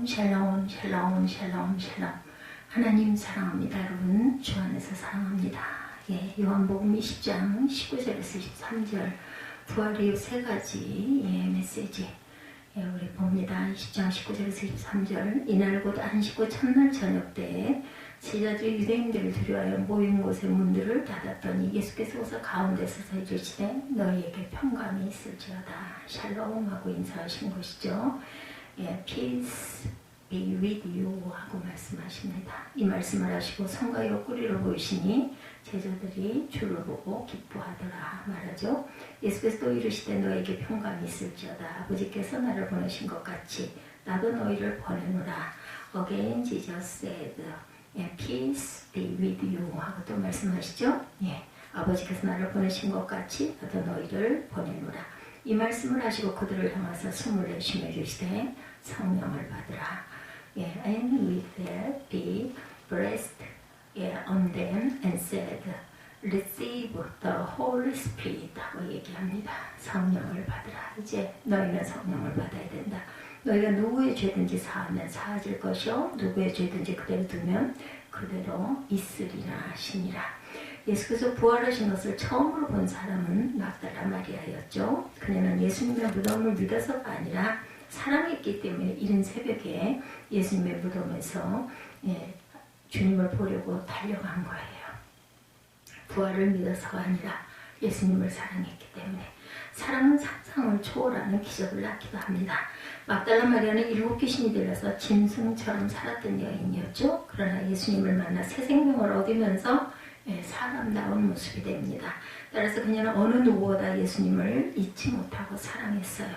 샬롬 샬롬 샬롬 샬롬 샬롬. 하나님 사랑합니다. 여러분 주 안에서 사랑합니다. 예, 요한복음 20장 19절에서 23절 부활의 세 가지 메시지 우리 봅니다. 20장 19절에서 23절. 이날 곧 안식 후 첫날 저녁 때에 제자들이 유대인들을 두려워하여 모인 곳의 문들을 닫았더니 예수께서 오사 가운데 서서 이르시되 너희에게 평강이 있을지어다. 샬롬 하고 인사하신 것이죠. 예, peace be with you 하고 말씀하십니다. 이 말씀을 하시고 성과 옆구리로 보이시니 제자들이 주를 보고 기뻐하더라 말하죠. 예수께서 또 이르시되 너에게 평강이 있을지어다. 아버지께서 나를 보내신 것 같이 나도 너희를 보내노라. Again Jesus said, peace be with you 하고 또 말씀하시죠. 예, 아버지께서 나를 보내신 것 같이 나도 너희를 보내노라. 이 말씀을 하시고 그들을 향해서 숨을 내쉬며 이르시되 성령을 받으라. 예, and with that be blessed on them and said, receive the Holy Spirit 하고 얘기합니다. 성령을 받으라. 이제 너희는 성령을 받아야 된다. 너희가 누구의 죄든지 사하면 사하질 것이요 누구의 죄든지 그대로 두면 그대로 있으리라 하시니라. 예수께서 부활하신 것을 처음으로 본 사람은 막달라 마리아였죠. 그녀는 예수님의 무덤을 믿어서가 아니라 사랑했기 때문에 이른 새벽에 예수님의 무덤에서 주님을 보려고 달려간 거예요. 부활을 믿어서가 아니라 예수님을 사랑했기 때문에. 사랑은 상상을 초월하는 기적을 낳기도 합니다. 막달라 마리아는 7 귀신이 들려서 짐승처럼 살았던 여인이었죠. 그러나 예수님을 만나 새 생명을 얻으면서 사람다운 모습이 됩니다. 따라서 그녀는 어느 누구보다 예수님을 잊지 못하고 사랑했어요.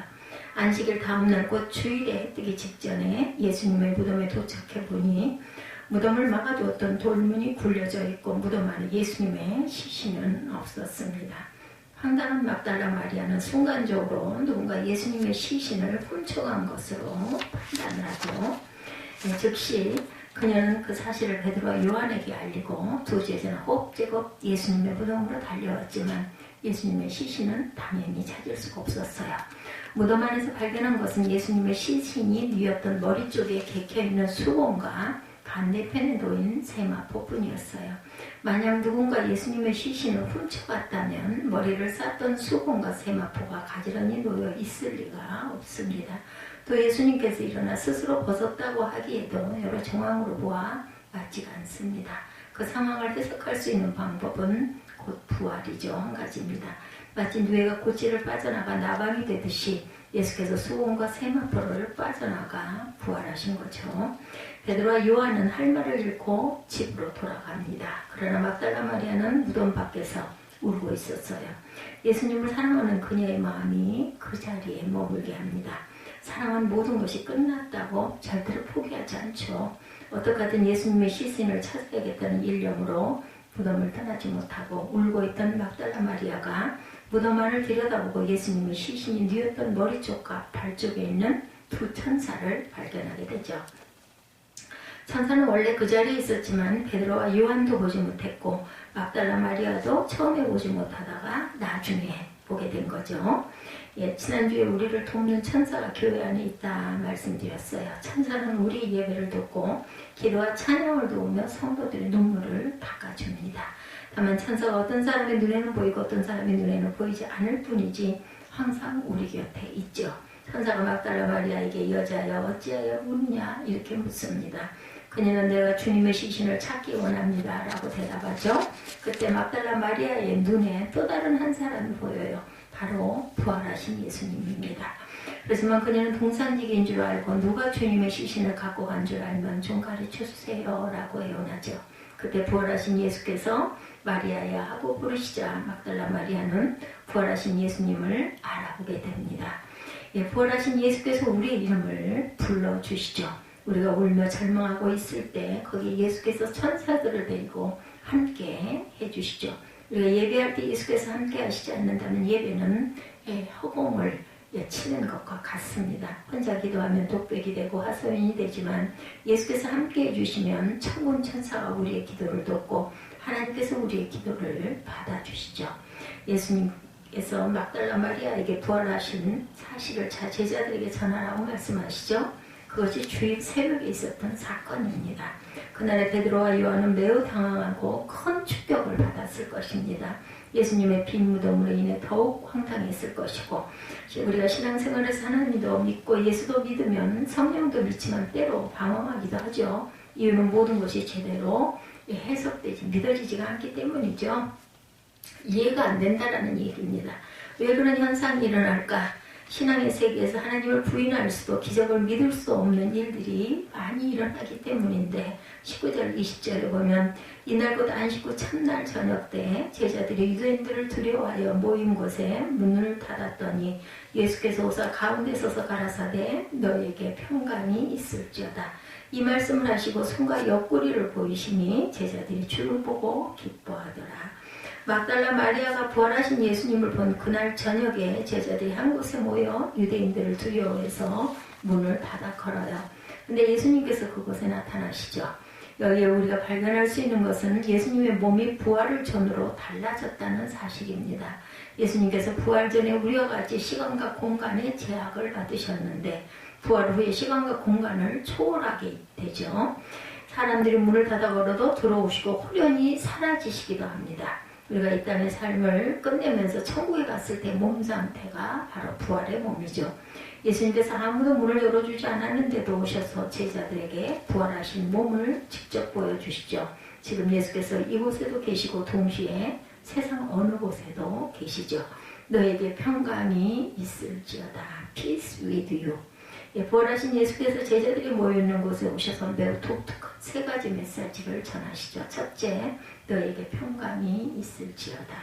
안식일 다음날 곧 주일에 해 뜨기 직전에 예수님의 무덤에 도착해 보니 무덤을 막아두었던 돌문이 굴려져 있고 무덤 안에 예수님의 시신은 없었습니다. 황당한 막달라 마리아는 순간적으로 누군가 예수님의 시신을 훔쳐간 것으로 판단을 하죠. 즉시 그녀는 그 사실을 베드로와 요한에게 알리고 두 제자는 곱제곱 예수님의 무덤으로 달려왔지만 예수님의 시신은 당연히 찾을 수가 없었어요. 무덤 안에서 발견한 것은 예수님의 시신이 뉘었던 머리 쪽에 개켜있는 수건과 반대편에 놓인 세마포뿐이었어요. 만약 누군가 예수님의 시신을 훔쳐갔다면 머리를 쌌던 수건과 세마포가 가지런히 놓여 있을 리가 없습니다. 또 예수님께서 일어나 스스로 벗었다고 하기에도 여러 정황으로 보아 맞지가 않습니다. 그 상황을 해석할 수 있는 방법은 곧 부활이죠. 한 가지입니다. 마치 누에가 고치를 빠져나가 나방이 되듯이 예수께서 수건과 세마포를 빠져나가 부활하신 거죠. 베드로와 요한은 할 말을 잃고 집으로 돌아갑니다. 그러나 막달라 마리아는 무덤 밖에서 울고 있었어요. 예수님을 사랑하는 그녀의 마음이 그 자리에 머물게 합니다. 사랑한 모든 것이 끝났다고 절대로 포기하지 않죠. 어떻게든 예수님의 시신을 찾아야겠다는 일념으로 무덤을 떠나지 못하고 울고 있던 막달라 마리아가 무덤 안을 들여다보고 예수님의 시신이 뉘었던 머리 쪽과 발 쪽에 있는 두 천사를 발견하게 되죠. 천사는 원래 그 자리에 있었지만 베드로와 요한도 보지 못했고 막달라 마리아도 처음에 보지 못하다가 나중에 보게 된 거죠. 지난주에 우리를 돕는 천사가 교회 안에 있다 말씀드렸어요. 천사는 우리 예배를 돕고 기도와 찬양을 도우며 성도들의 눈물을 닦아줍니다. 다만 천사가 어떤 사람의 눈에는 보이고 어떤 사람의 눈에는 보이지 않을 뿐이지 항상 우리 곁에 있죠. 천사가 막달라 마리아에게 여자여 어찌하여 웃냐 이렇게 묻습니다. 그녀는 내가 주님의 시신을 찾기 원합니다 라고 대답하죠. 그때 막달라 마리아의 눈에 또 다른 한 사람이 보여요. 바로 부활하신 예수님입니다. 그렇지만 그녀는 동산직인 줄 알고 누가 주님의 시신을 갖고 간 줄 알면 좀 가르쳐주세요 라고 애원하죠. 그때 부활하신 예수께서 마리아야 하고 부르시자 막달라 마리아는 부활하신 예수님을 알아보게 됩니다. 부활하신 예수께서 우리의 이름을 불러주시죠. 우리가 울며 절망하고 있을 때 거기에 예수께서 천사들을 데리고 함께 해주시죠. 우리가 예배할 때 예수께서 함께 하시지 않는다면 예배는 허공을 치는 것과 같습니다. 혼자 기도하면 독백이 되고 하소연이 되지만 예수께서 함께 해주시면 천군 천사가 우리의 기도를 돕고 하나님께서 우리의 기도를 받아주시죠. 예수님께서 막달라 마리아에게 부활하신 사실을 제자들에게 전하라고 말씀하시죠. 그것이 주입 새벽에 있었던 사건입니다. 그날에 베드로와 요한은 매우 당황하고 큰 충격을 받았을 것입니다. 예수님의 빈 무덤으로 인해 더욱 황당했을 것이고, 우리가 신앙생활에서 하나님도 믿고 예수도 믿으면 성령도 믿지만 때로 방황하기도 하죠. 이유는 모든 것이 제대로 해석되지 믿어지지가 않기 때문이죠. 이해가 안 된다라는 얘기입니다. 왜 그런 현상이 일어날까? 신앙의 세계에서 하나님을 부인할 수도 기적을 믿을 수 없는 일들이 많이 일어나기 때문인데, 19절 20절에 보면 이날 곧 안식 후 첫날 저녁 때 제자들이 유대인들을 두려워하여 모인 곳에 문을 닫았더니 예수께서 오사 가운데 서서 가라사대 너에게 평강이 있을지어다. 이 말씀을 하시고 손과 옆구리를 보이시니 제자들이 주를 보고 기뻐하더라. 막달라 마리아가 부활하신 예수님을 본 그날 저녁에 제자들이 한 곳에 모여 유대인들을 두려워해서 문을 닫아 걸어요. 근데 예수님께서 그곳에 나타나시죠. 여기에 우리가 발견할 수 있는 것은 예수님의 몸이 부활을 전후로 달라졌다는 사실입니다. 예수님께서 부활 전에 우리와 같이 시간과 공간의 제약을 받으셨는데 부활 후에 시간과 공간을 초월하게 되죠. 사람들이 문을 닫아 걸어도 들어오시고 홀연히 사라지시기도 합니다. 우리가 이 땅의 삶을 끝내면서 천국에 갔을 때 몸 상태가 바로 부활의 몸이죠. 예수님께서 아무도 문을 열어주지 않았는데도 오셔서 제자들에게 부활하신 몸을 직접 보여주시죠. 지금 예수께서 이곳에도 계시고 동시에 세상 어느 곳에도 계시죠. 너에게 평강이 있을지어다. Peace with you. 부활하신 예수께서 제자들이 모여있는 곳에 오셔서 매우 독특한 세 가지 메시지를 전하시죠. 첫째, 너에게 평강이 있을지어다.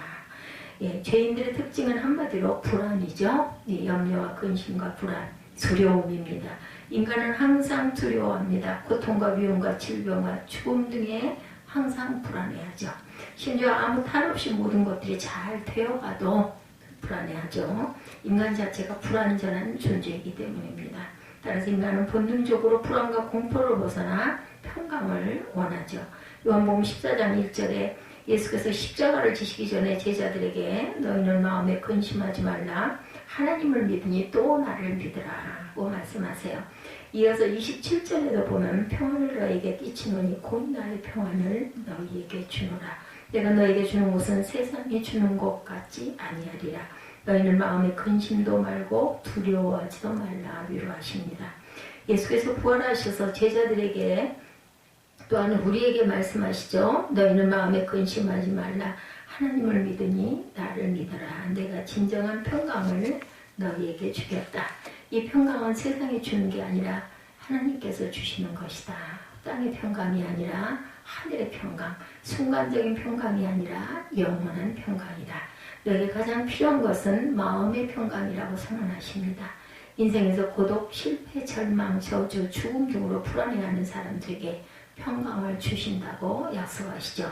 죄인들의 특징은 한마디로 불안이죠. 염려와 근심과 불안, 두려움입니다. 인간은 항상 두려워합니다. 고통과 위험과 질병과 죽음 등에 항상 불안해하죠. 심지어 아무 탈 없이 모든 것들이 잘 되어가도 불안해하죠. 인간 자체가 불안전한 존재이기 때문입니다. 따라서 인간은 본능적으로 불안과 공포를 벗어나 평강을 원하죠. 요한복음 14장 1절에 예수께서 십자가를 지시기 전에 제자들에게 너희는 마음에 근심하지 말라. 하나님을 믿으니 또 나를 믿으라고 말씀하세요. 이어서 27절에도 보면 평안을 너에게 끼치노니 곧 나의 평안을 너희에게 주노라. 내가 너에게 주는 것은 세상이 주는 것 같지 아니하리라. 너희는 마음에 근심도 말고 두려워하지도 말라 위로하십니다. 예수께서 부활하셔서 제자들에게 또한 우리에게 말씀하시죠. 너희는 마음에 근심하지 말라. 하나님을 믿으니 나를 믿어라. 내가 진정한 평강을 너희에게 주겠다. 이 평강은 세상이 주는 게 아니라 하나님께서 주시는 것이다. 땅의 평강이 아니라 하늘의 평강, 순간적인 평강이 아니라 영원한 평강이다. 너에게 가장 필요한 것은 마음의 평강이라고 선언하십니다. 인생에서 고독, 실패, 절망, 저주, 죽음 등으로 불안해하는 사람들에게 평강을 주신다고 약속하시죠.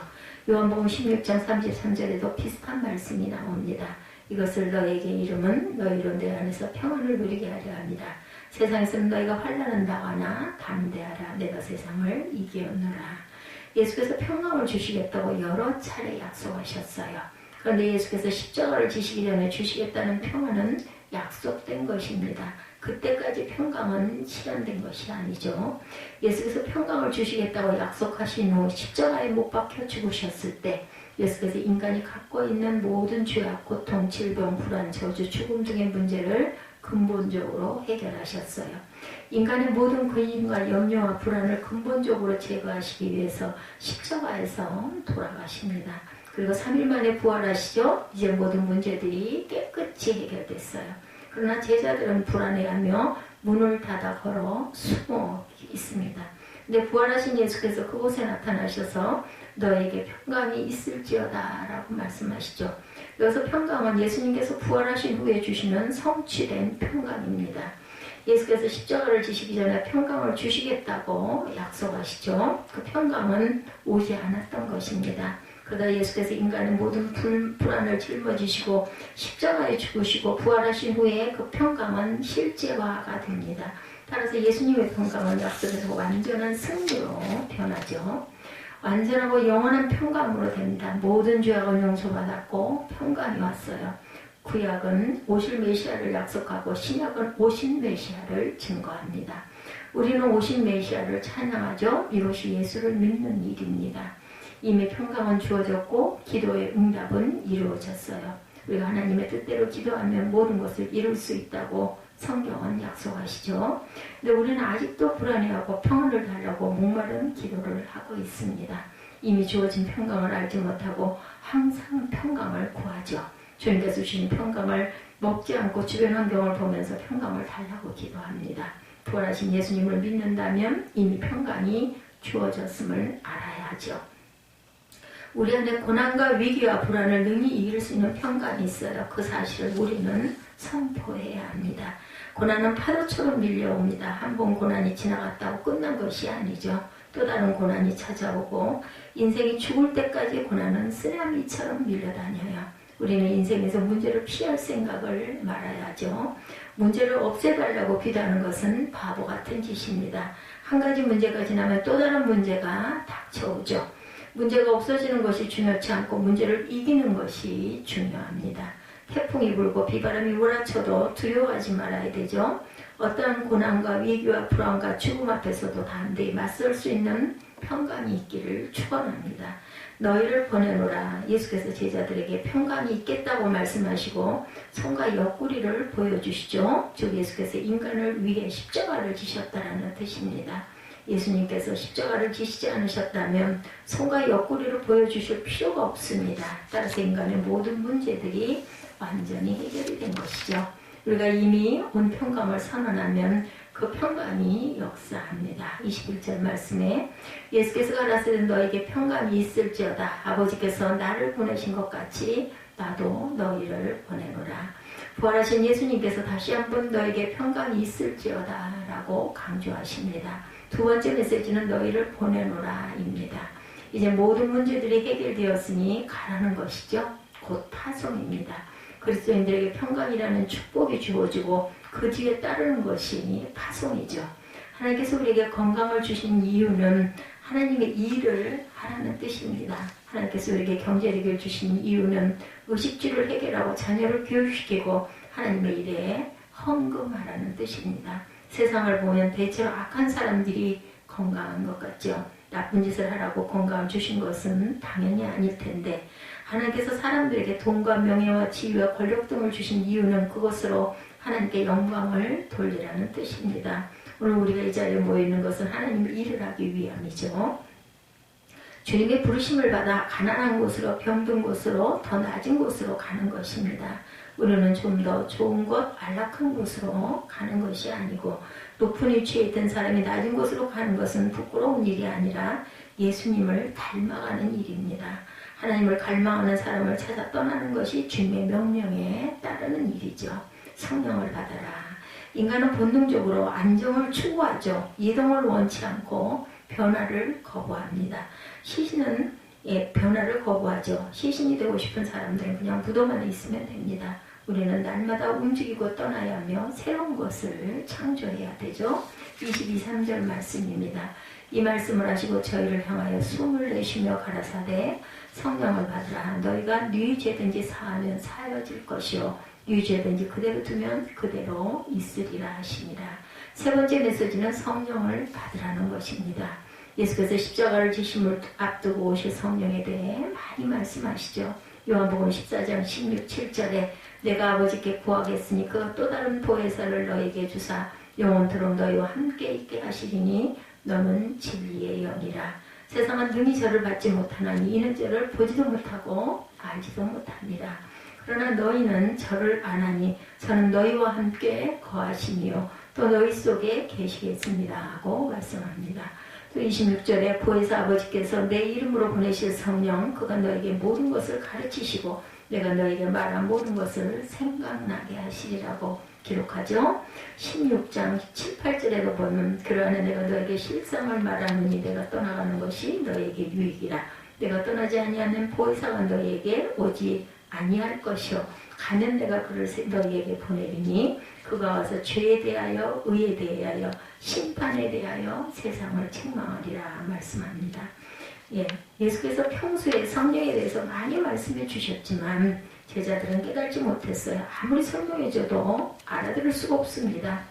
요한복음 16장 33절에도 비슷한 말씀이 나옵니다. 이것을 너에게 이름은 너희로 내 안에서 평안을 누리게 하려 합니다. 세상에서는 너희가 환난을 당하나 담대하라. 내가 세상을 이기었노라. 예수께서 평강을 주시겠다고 여러 차례 약속하셨어요. 그런데 예수께서 십자가를 지시기 전에 주시겠다는 평안은 약속된 것입니다. 그때까지 평강은 실현된 것이 아니죠. 예수께서 평강을 주시겠다고 약속하신 후 십자가에 못 박혀 죽으셨을 때 예수께서 인간이 갖고 있는 모든 죄악, 고통, 질병, 불안, 저주, 죽음 등의 문제를 근본적으로 해결하셨어요. 인간의 모든 근심과 염려와 불안을 근본적으로 제거하시기 위해서 십자가에서 돌아가십니다. 그리고 3일 만에 부활하시죠. 이제 모든 문제들이 깨끗이 해결됐어요. 그러나 제자들은 불안해하며 문을 닫아 걸어 숨어 있습니다. 근데 부활하신 예수께서 그곳에 나타나셔서 너에게 평강이 있을지어다 라고 말씀하시죠. 여기서 평강은 예수님께서 부활하신 후에 주시는 성취된 평강입니다. 예수께서 십자가를 지시기 전에 평강을 주시겠다고 약속하시죠. 그 평강은 오지 않았던 것입니다. 그러다 예수께서 인간의 모든 불안을 짊어지시고 십자가에 죽으시고 부활하신 후에 그 평강은 실제화가 됩니다. 따라서 예수님의 평강은 약속에서 완전한 승리로 변하죠. 완전하고 영원한 평강으로 됩니다. 모든 죄악은 용서받았고 평강이 왔어요. 구약은 오실 메시아를 약속하고 신약은 오신 메시아를 증거합니다. 우리는 오신 메시아를 찬양하죠. 이것이 예수를 믿는 일입니다. 이미 평강은 주어졌고 기도의 응답은 이루어졌어요. 우리가 하나님의 뜻대로 기도하면 모든 것을 이룰 수 있다고 성경은 약속하시죠. 근데 우리는 아직도 불안해하고 평안을 달라고 목마른 기도를 하고 있습니다. 이미 주어진 평강을 알지 못하고 항상 평강을 구하죠. 주님께서 주신 평강을 먹지 않고 주변 환경을 보면서 평강을 달라고 기도합니다. 부활하신 예수님을 믿는다면 이미 평강이 주어졌음을 알아야 하죠. 우리 안에 고난과 위기와 불안을 능히 이길 수 있는 평강이 있어요. 그 사실을 우리는 선포해야 합니다. 고난은 파도처럼 밀려옵니다. 한 번 고난이 지나갔다고 끝난 것이 아니죠. 또 다른 고난이 찾아오고 인생이 죽을 때까지 고난은 쓰나미처럼 밀려다녀요. 우리는 인생에서 문제를 피할 생각을 말아야죠. 문제를 없애달라고 기도하는 것은 바보 같은 짓입니다. 한 가지 문제가 지나면 또 다른 문제가 닥쳐오죠. 문제가 없어지는 것이 중요치 않고 문제를 이기는 것이 중요합니다. 태풍이 불고 비바람이 몰아쳐도 두려워하지 말아야 되죠. 어떠한 고난과 위기와 불안과 죽음 앞에서도 담대히 맞설 수 있는 평강이 있기를 축원합니다. 너희를 보내노라. 예수께서 제자들에게 평강이 있겠다고 말씀하시고 손과 옆구리를 보여주시죠. 즉 예수께서 인간을 위해 십자가를 지셨다라는 뜻입니다. 예수님께서 십자가를 지시지 않으셨다면 손과 옆구리를 보여주실 필요가 없습니다. 따라서 인간의 모든 문제들이 완전히 해결이 된 것이죠. 우리가 이미 온 평강을 선언하면 그 평강이 역사합니다. 21절 말씀에 예수께서 가라사대 너에게 평강이 있을지어다. 아버지께서 나를 보내신 것 같이 나도 너희를 보내노라. 부활하신 예수님께서 다시 한번 너에게 평강이 있을지어다 라고 강조하십니다. 두 번째 메시지는 너희를 보내노라 입니다. 이제 모든 문제들이 해결되었으니 가라는 것이죠. 곧 파송입니다. 그리스도인들에게 평강이라는 축복이 주어지고 그 뒤에 따르는 것이 파송이죠. 하나님께서 우리에게 건강을 주신 이유는 하나님의 일을 하라는 뜻입니다. 하나님께서 우리에게 경제력을 주신 이유는 의식주를 해결하고 자녀를 교육시키고 하나님의 일에 헌금하라는 뜻입니다. 세상을 보면 대체로 악한 사람들이 건강한 것 같죠. 나쁜 짓을 하라고 건강을 주신 것은 당연히 아닐 텐데 하나님께서 사람들에게 돈과 명예와 지위와 권력 등을 주신 이유는 그것으로 하나님께 영광을 돌리라는 뜻입니다. 오늘 우리가 이 자리에 모여있는 것은 하나님의 일을 하기 위함이죠. 주님의 부르심을 받아 가난한 곳으로 병든 곳으로 더 낮은 곳으로 가는 것입니다. 우리는 좀 더 좋은 곳, 안락한 곳으로 가는 것이 아니고 높은 위치에 있던 사람이 낮은 곳으로 가는 것은 부끄러운 일이 아니라 예수님을 닮아가는 일입니다. 하나님을 갈망하는 사람을 찾아 떠나는 것이 주님의 명령에 따르는 일이죠. 성령을 받아라. 인간은 본능적으로 안정을 추구하죠. 이동을 원치 않고 변화를 거부합니다. 시신은 변화를 거부하죠. 시신이 되고 싶은 사람들은 그냥 무덤 안에 있으면 됩니다. 우리는 날마다 움직이고 떠나야 하며 새로운 것을 창조해야 되죠. 22, 3절 말씀입니다. 이 말씀을 하시고 저희를 향하여 숨을 내쉬며 가라사대 성령을 받으라. 너희가 네 죄든지 사하면 사여질 것이요 네 죄든지 그대로 두면 그대로 있으리라 하십니다. 세 번째 메시지는 성령을 받으라는 것입니다. 예수께서 십자가를 지심을 앞두고 오실 성령에 대해 많이 말씀하시죠. 요한복음 14장 16, 7절에 내가 아버지께 구하겠으니 그 또 다른 보혜사를 너에게 주사 영원토록 너희와 함께 있게 하시리니 너는 진리의 영이라. 세상은 능히 저를 받지 못하나니 이는 저를 보지도 못하고 알지도 못합니다. 그러나 너희는 저를 아나니 저는 너희와 함께 거하시니요 또 너희 속에 계시겠습니다 하고 말씀합니다. 또 26절에 보혜사 아버지께서 내 이름으로 보내실 성령 그가 너에게 모든 것을 가르치시고 내가 너에게 말한 모든 것을 생각나게 하시리라고 기록하죠. 16장 7, 8절에도 보면 그러하는 내가 너에게 실상을 말하느니 내가 떠나가는 것이 너에게 유익이라. 내가 떠나지 아니하는 보혜사가 너에게 오지 아니할 것이요 가면 내가 그를 너희에게 보내리니 그가 와서 죄에 대하여 의에 대하여 심판에 대하여 세상을 책망하리라 말씀합니다. 예수께서 평소에 성령에 대해서 많이 말씀해 주셨지만 제자들은 깨달지 못했어요. 아무리 설명해줘도 알아들을 수가 없습니다.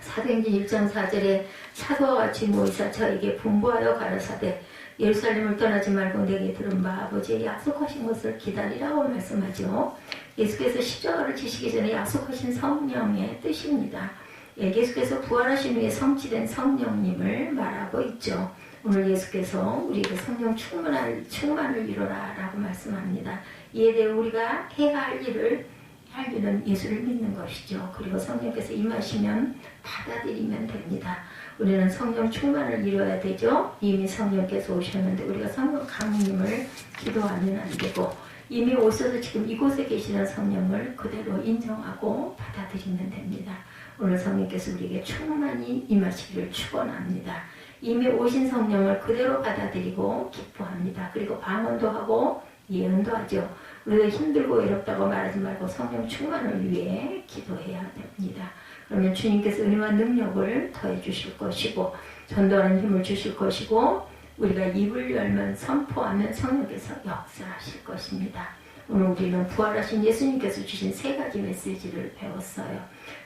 사도행전 1장 4절에 사도와 같이 모이사 저에게 분부하여 가라사대 예루살렘을 떠나지 말고 내게 들은 바 아버지의 약속하신 것을 기다리라고 말씀하죠. 예수께서 십자가를 지시기 전에 약속하신 성령의 뜻입니다. 예수께서 부활하신 후에 성취된 성령님을 말하고 있죠. 오늘 예수께서 우리에게 성령 충만을 이루라 라고 말씀합니다. 이에 대해 우리가 해야 할 일은 예수를 믿는 것이죠. 그리고 성령께서 임하시면 받아들이면 됩니다. 우리는 성령 충만을 이뤄야 되죠. 이미 성령께서 오셨는데 우리가 성령 강림을 기도하면 안 되고 이미 오셔서 지금 이곳에 계시는 성령을 그대로 인정하고 받아들이면 됩니다. 오늘 성령께서 우리에게 충만히 임하시기를 축원합니다. 이미 오신 성령을 그대로 받아들이고 기뻐합니다. 그리고 방언도 하고 예언도 하죠. 우리가 힘들고 외롭다고 말하지 말고 성령 충만을 위해 기도해야 됩니다. 그러면 주님께서 은혜와 능력을 더해 주실 것이고 전도하는 힘을 주실 것이고 우리가 입을 열면 선포하면 성령께서 역사하실 것입니다. 오늘 우리는 부활하신 예수님께서 주신 세 가지 메시지를 배웠어요.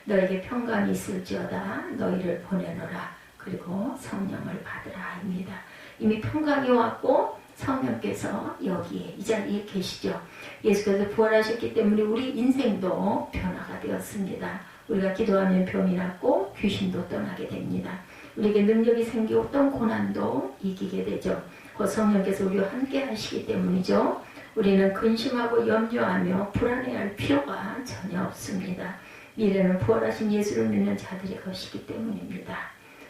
너에게 평강이 있을지어다 너희를 보내노라. 그리고 성령을 받으라입니다. 이미 평강이 왔고 성령께서 여기에 이 자리에 계시죠. 예수께서 부활하셨기 때문에 우리 인생도 변화가 되었습니다. 우리가 기도하면 병이 낫고 귀신도 떠나게 됩니다. 우리에게 능력이 생기고 어떤 고난도 이기게 되죠. 그 성령께서 우리와 함께 하시기 때문이죠. 우리는 근심하고 염려하며 불안해할 필요가 전혀 없습니다. 미래는 부활하신 예수를 믿는 자들의 것이기 때문입니다.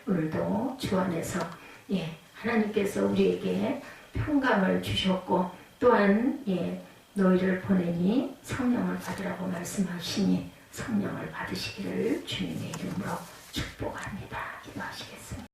오늘도 주 안에서 하나님께서 우리에게 평강을 주셨고 또한 너희를 보내니 성령을 받으라고 말씀하시니 성령을 받으시기를 주님의 이름으로 축복합니다. 기도하시겠습니다.